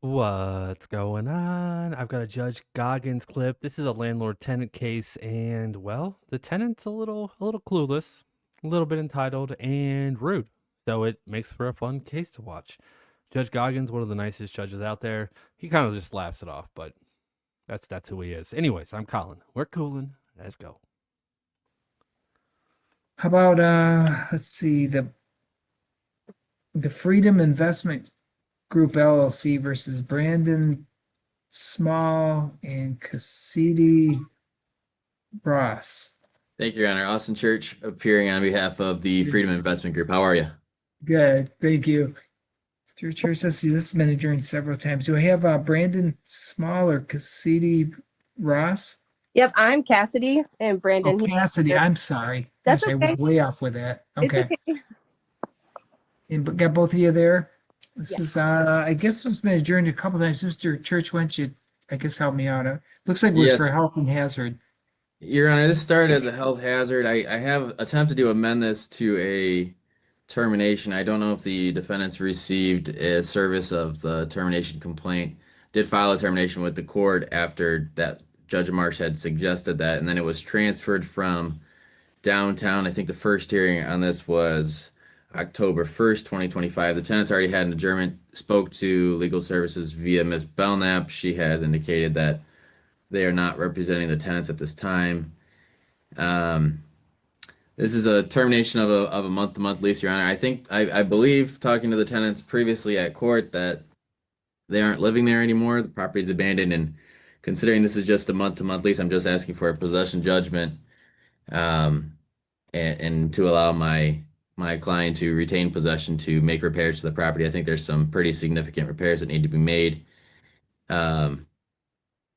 What's going on? I've got a Judge Goggins clip. This is a landlord-tenant case, and well, the tenant's a little clueless, a little bit entitled, and rude. So it makes for a fun case to watch. Judge Goggins, one of the nicest judges out there, he kind of just laughs it off, but that's who he is. Anyways, I'm Colin. We're cooling. Let's go. How about let's see, the Freedom Investment Group LLC versus Brandon Small and Cassidy Ross. Thank you, Your Honor. Austin Church appearing on behalf of the Freedom Investment Group. How are you? Good, thank you. Mr. Church, let's see, this has been adjourned several times. Do I have Brandon Small or Cassidy Ross? Yep, I'm Cassidy and Oh, Brandon. Cassidy, I'm sorry. That's Gosh, I was okay. way off with that. It's Okay. okay. And got both of you there? This Yeah. is I guess it's been adjourned a couple times. Mr. Church, why don't you, I guess, help me out? Looks like it was for Yes, health and hazard. Your Honor, this started as a health hazard. I have attempted to amend this to a termination. I don't know if the defendants received a service of the termination complaint. Did file a termination with the court after that Judge Marsh had suggested that, and then it was transferred from downtown. I think the first hearing on this was October 1st, 2025. The tenants already had an adjournment, spoke to legal services via Ms. Belknap. She has indicated that they are not representing the tenants at this time. Um, this is a termination of a month-to-month lease, Your Honor. I believe, talking to the tenants previously at court, that they aren't living there anymore. The property is abandoned, and considering this is just a month-to-month lease, I'm just asking for a possession judgment, um, and to allow my client to retain possession to make repairs to the property. I think there's some pretty significant repairs that need to be made. Um,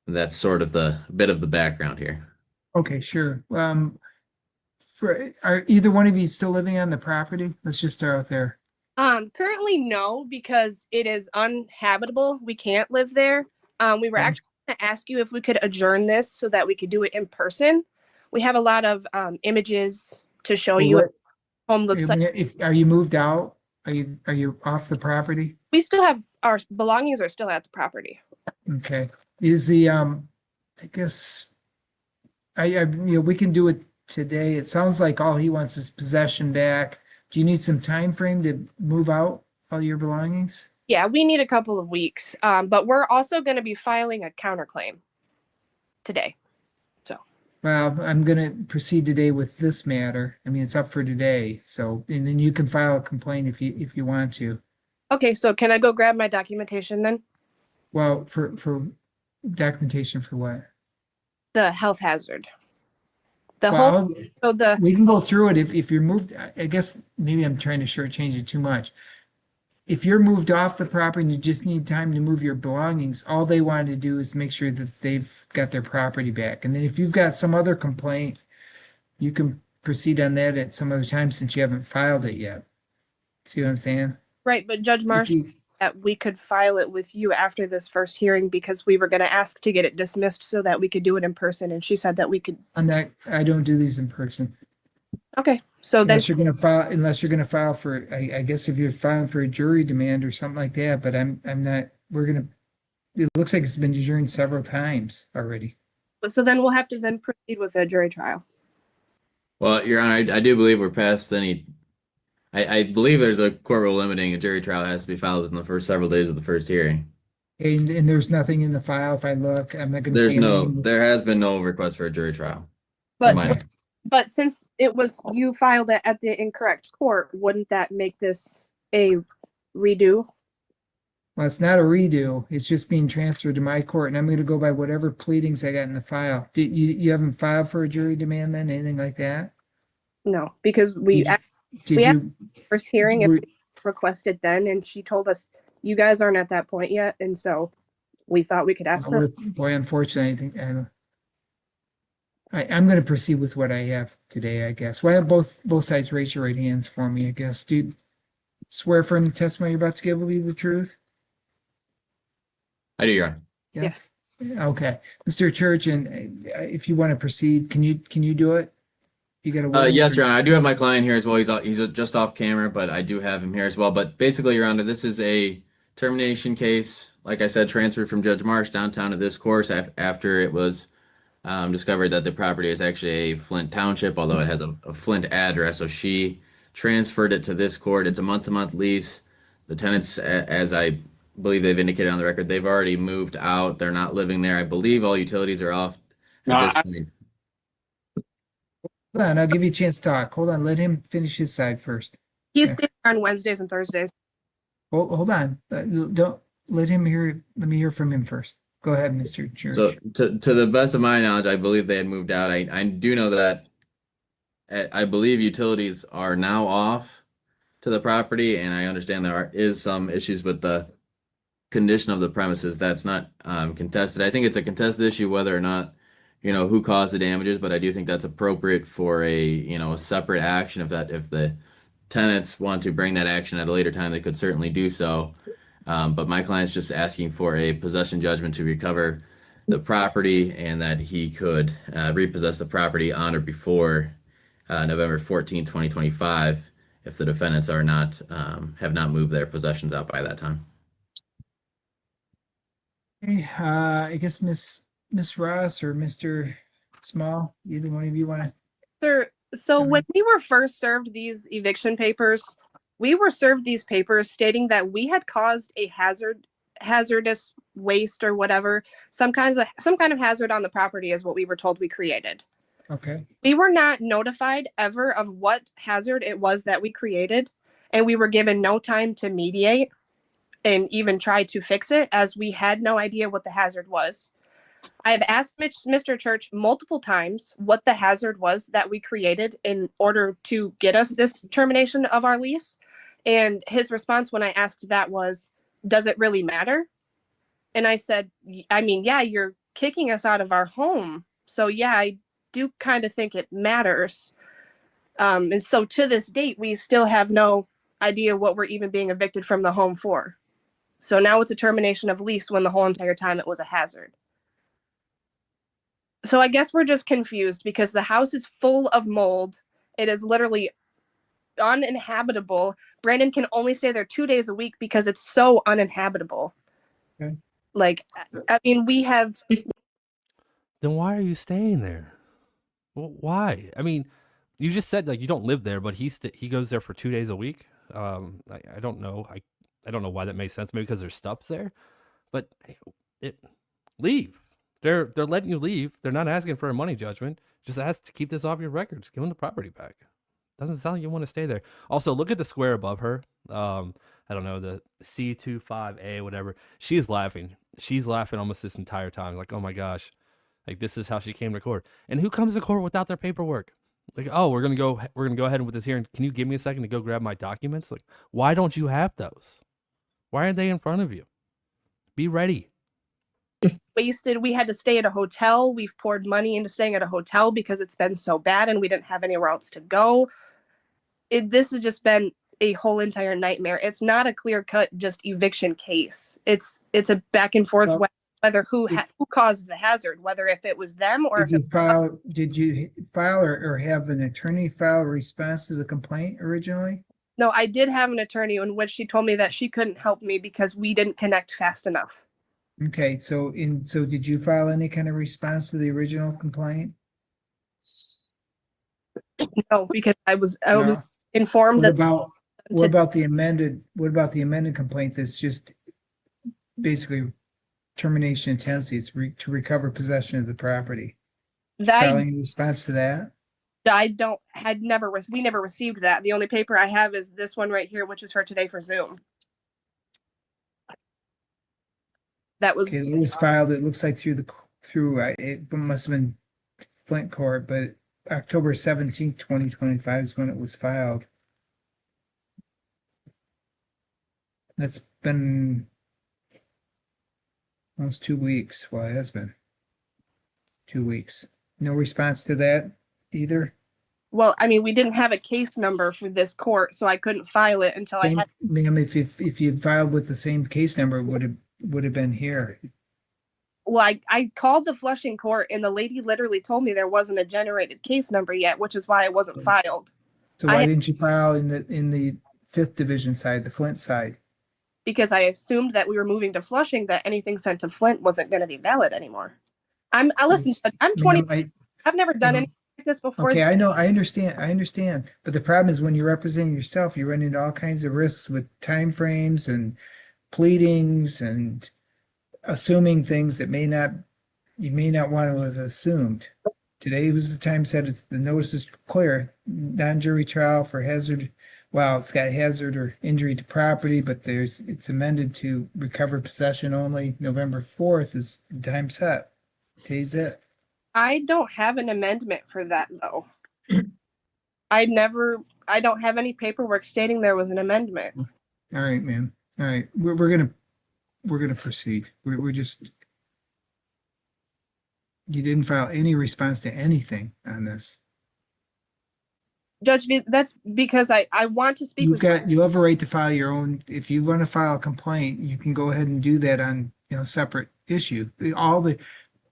that's sort of the bit of the background here. Okay, sure. Are either one of you still living on the property? Let's just start out there. Currently no, because it is uninhabitable. We can't live there. We were Okay. actually going to ask you if we could adjourn this so that we could do it in person. We have a lot of images to show Well, you what home looks like. if are you moved out? Are you off the property? We still have our belongings are still at the property. Okay. Is the I guess we can do it today. It sounds like all he wants is possession back. Do you need some time frame to move out all your belongings? Yeah, we need a couple of weeks. But we're also going to be filing a counterclaim today. Well, I'm gonna proceed today with this matter. I mean, it's up for today, so, and then you can file a complaint if you want to. Okay, so can I go grab my documentation then? Well, for documentation for what? The health hazard. The Well, so the we can go through it if you're moved. I guess maybe I'm trying to shortchange it too much. If you're moved off the property and you just need time to move your belongings, all they want to do is make sure that they've got their property back. And then if you've got some other complaint, you can proceed on that at some other time since you haven't filed it yet. See what I'm saying? right, but Judge If Marsh, you, that we could file it with you after this first hearing because we were going to ask to get it dismissed so that we could do it in person, and she said that we could. I don't do these in person. Okay, so then Unless you're gonna file for, I guess if you're filing for a jury demand or something like that, but I'm not, it looks like it's been adjourned several times already. we'll have to then proceed with a jury trial. Well, Your Honor, I do believe we're past any. I believe there's a court rule limiting a jury trial has to be filed within the first several days of the first hearing. And there's nothing in the file. If I look, I'm not gonna say anything. There has been no request for a jury trial. But Mine. but since it was you filed it at the incorrect court, wouldn't that make this a redo? Well, it's not a redo. It's just being transferred to my court, and I'm gonna go by whatever pleadings I got in the file. You haven't filed for a jury demand then, anything like that? No, because we Did you, we did had you, first hearing if were- we requested then, and she told us you guys aren't at that point yet, and so we thought we could ask for. boy, unfortunately, I think, I'm gonna proceed with what I have today, I guess. Well, both sides raise your right hands for me, I guess. Do you swear from the testimony you're about to give will be the truth? I do, Your Honor. Yes. Okay, Mr. Church, and if you want to proceed, can you do it? You got a witness Yes, or- Your Honor. I do have my client here as well. He's just off camera, but I do have him here as well. But basically, Your Honor, this is a termination case, like I said, transferred from Judge Marsh downtown to this course after it was discovered that the property is actually a Flint Township, although it has a Flint address. So she transferred it to this court. It's a month-to-month lease. The tenants, as I believe they've indicated on the record, they've already moved out. They're not living there. I believe all utilities are off at this point. Hold on, I'll give you a chance to talk. Hold on, let him finish his side first. He's Okay. staying on Wednesdays and Thursdays. Hold on. Don't let him hear. Let me hear from him first. Go ahead, Mr. Church. So to the best of my knowledge, I believe they had moved out. I do know that I believe utilities are now off to the property, and I understand there is some issues with the condition of the premises. That's not contested. I think it's a contested issue whether or not, who caused the damages, but I do think that's appropriate for a separate action. If the tenants want to bring that action at a later time, they could certainly do so. But my client's just asking for a possession judgment to recover the property and that he could repossess the property on or before November 14, 2025, if the defendants are not have not moved their possessions out by that time. Okay, I guess Miss Ross or Mr. Small, either one of you want to? Sir, so Sorry. when we were first served these eviction papers, we were served these papers stating that we had caused a hazardous waste or whatever, some kind of hazard on the property is what we were told we created. Okay. We were not notified ever of what hazard it was that we created, and we were given no time to mediate and even try to fix it, as we had no idea what the hazard was. I have asked Mr. Church multiple times what the hazard was that we created in order to get us this termination of our lease. And his response when I asked that was, does it really matter? And I said, I mean, yeah, you're kicking us out of our home. So yeah, I do kind of think it matters. And so to this date, we still have no idea what we're even being evicted from the home for. So now it's a termination of lease when the whole entire time it was a hazard. So I guess we're just confused because the house is full of mold. It is literally uninhabitable. Brandon can only stay there 2 days a week because it's so uninhabitable. Okay. Like, I mean, we have. Then why are you staying there? Well, why? I mean, you just said like you don't live there, but he goes there for 2 days a week. I don't know. I don't know why that makes sense. Maybe because there's stuffs there, but leave. They're letting you leave. They're not asking for a money judgment. Just ask to keep this off your record. Just give them the property back. Doesn't sound like you want to stay there. Also, look at the square above her. I don't know, the C25A, whatever. She's laughing. She's laughing almost this entire time. Like, oh my gosh, like this is how she came to court. And who comes to court without their paperwork? Like, oh, we're gonna go ahead with this hearing. Can you give me a second to go grab my documents? Like, why don't you have those? Why aren't they in front of you? Be ready. Wasted. We had to stay at a hotel. We've poured money into staying at a hotel because it's been so bad and we didn't have anywhere else to go. This has just been a whole entire nightmare. It's not a clear cut just eviction case. It's a back and forth whether who caused the hazard, whether if it was them or Did you file or have an attorney file a response to the complaint originally? No, I did have an attorney in which she told me that she couldn't help me because we didn't connect fast enough. Okay, so did you file any kind of response to the original complaint? No, because I was No? informed What about the amended complaint that's just basically termination of tenancy, it's to recover possession of the property? Filing a response to that? we never received that. The only paper I have is this one right here, which is for today for Zoom. That was Okay, it was filed, it looks like it must have been Flint Court, but October 17th, 2025 is when it was filed. That's been almost 2 weeks. Well, it has been 2 weeks. No response to that either? Well, I mean, we didn't have a case number for this court, so I couldn't file it until I had. Ma'am, if you filed with the same case number, it would have been here. Well, I called the Flushing court and the lady literally told me there wasn't a generated case number yet, which is why it wasn't filed. So why didn't you file in the 5th division side, the Flint side? because I assumed that we were moving to Flushing, that anything sent to Flint wasn't going to be valid anymore. I listen. It's- I'm 20. ma'am, I've never done anything like this before. Okay, I know, I understand. But the problem is when you're representing yourself, you run into all kinds of risks with timeframes and pleadings and assuming things that you may not want to have assumed. Today was the time said the notice is clear, non-jury trial for hazard. Well, it's got hazard or injury to property, but it's amended to recover possession only. November 4th is the time set. Today's it. I don't have an amendment for that though. I don't have any paperwork stating there was an amendment. All right, man. All right, we're gonna proceed. We're just, you didn't file any response to anything on this. Judge, that's because I want to speak with You have a right to file your own. If you want to file a complaint, you can go ahead and do that on, separate issue. All the,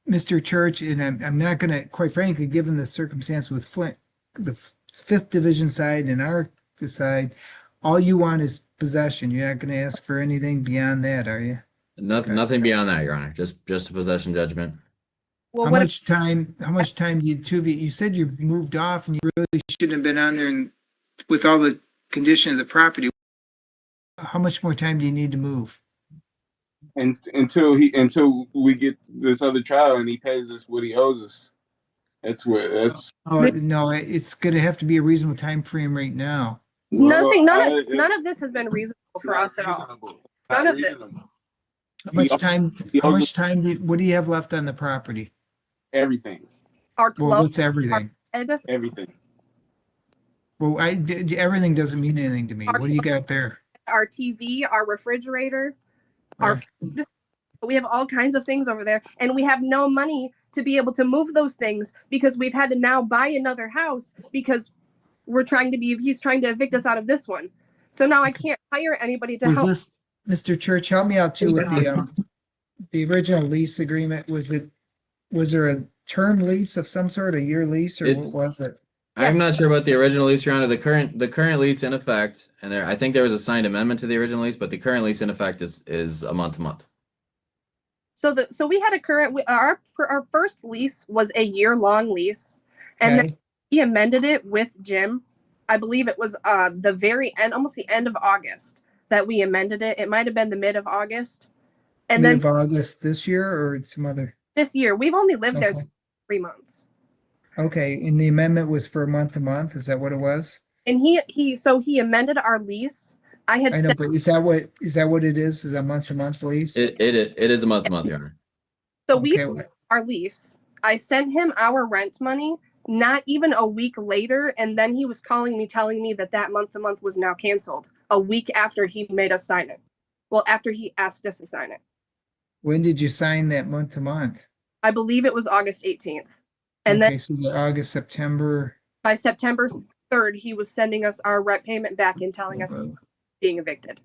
Mr. Church, and I'm not gonna, quite frankly, given the circumstance with Flint, the fifth division side and our side, all you want is possession. You're not gonna ask for anything beyond that, are you? Nothing beyond that, Your Honor. Just a possession judgment. Well, How much time do you two of you said you moved off and you really shouldn't have been on there and with all the condition of the property. How much more time do you need to move? And until we get this other trial and he pays us what he owes us. That's Oh, no, it's gonna have to be a reasonable time frame right now. none of this has been reasonable for us at all. None of this. How much time, what do you have left on the property? Everything. Our Well, clothes, what's everything? Everything. Well, everything doesn't mean anything to me. What do you got there? our TV, our refrigerator, our food. We have all kinds of things over there, and we have no money to be able to move those things because we've had to now buy another house because he's trying to evict us out of this one. So now I can't hire anybody to help. Was this, Mr. Church, help me out too with the original lease agreement. Was there a term lease of some sort, a year lease, or what was it? I'm Yes. not sure about the original lease, Your Honor. The current lease in effect, and I think there was a signed amendment to the original lease, but the current lease in effect is a month to month. So we had our first lease was a year-long lease, and then he amended it with Jim. I believe it was the very end, almost the end of August, that we amended it. It might have been the mid of August, and Mid then of August this year or some other? this year we've only lived there Okay. 3 months. Okay, and the amendment was for month to month. Is that what it was? And he amended our lease. I I know, sent, but is that what it is? Is a month to month lease? It is a month to month, Your Honor. so we Okay, our lease. I sent him our rent money not even a week later, and then he was calling me telling me that month to month was now canceled a week after he made us sign it. Well, after he asked us to sign it. when did you sign that month to month? I believe it was August 18th. And Okay, then so the August, September. by September 3rd, he was sending us our rent payment back and telling us being evicted.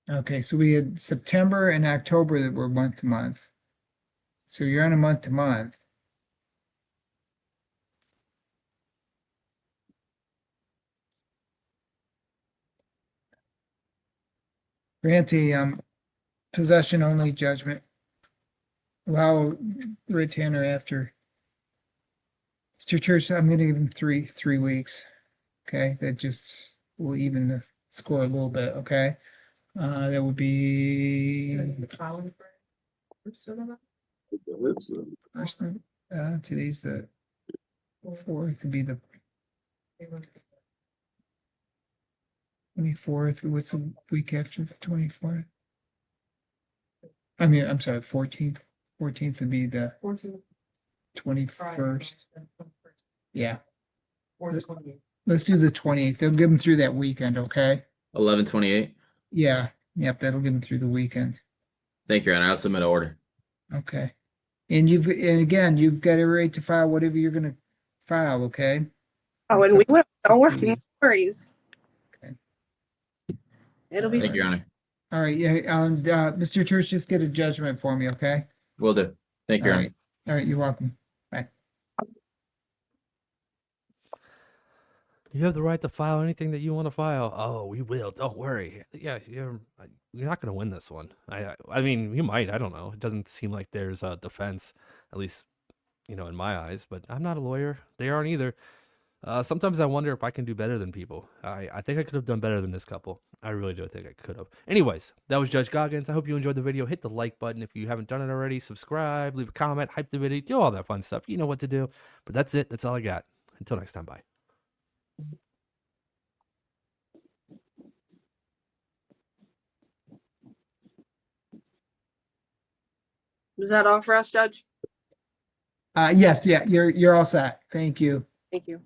Okay, so we had September and October that were month to month. So you're on a month to month. Grant a possession only judgment. Allow retainer after. Mr. Church, I'm gonna give him three weeks. Okay, that just will even the score a little bit, okay? That would be today's the 4th, would be the 24th. What's the week after the 24th? I mean, I'm sorry, 14th. 14th would be the 21st. Yeah. Let's do the 28th. They'll give them through that weekend, okay? 11/28. Yeah. Yep, that'll give them through the weekend. Thank you, Your Honor. I'll submit an order. Okay. And again, you've got a right to file whatever you're gonna file, okay? Oh, and we will. Don't worry, no worries. Okay. It'll be Thank you, Your Honor. All right, yeah, Mr. Church, just get a judgment for me, okay? Will do. Thank you, Your Honor. All right, you're welcome. Bye. You have the right to file anything that you want to file. Oh, we will. Don't worry. Yeah, you're not going to win this one. I mean, you might. I don't know. It doesn't seem like there's a defense, at least in my eyes. But I'm not a lawyer. They aren't either. Sometimes I wonder if I can do better than people. I think I could have done better than this couple. I really do think I could have. Anyways, that was Judge Goggins. I hope you enjoyed the video. Hit the like button if you haven't done it already. Subscribe, leave a comment, hype the video, do all that fun stuff. You know what to do. But that's it. That's all I got. Until next time, bye. Is that all for us, Judge? Yes, yeah, you're all set. Thank you. Thank you.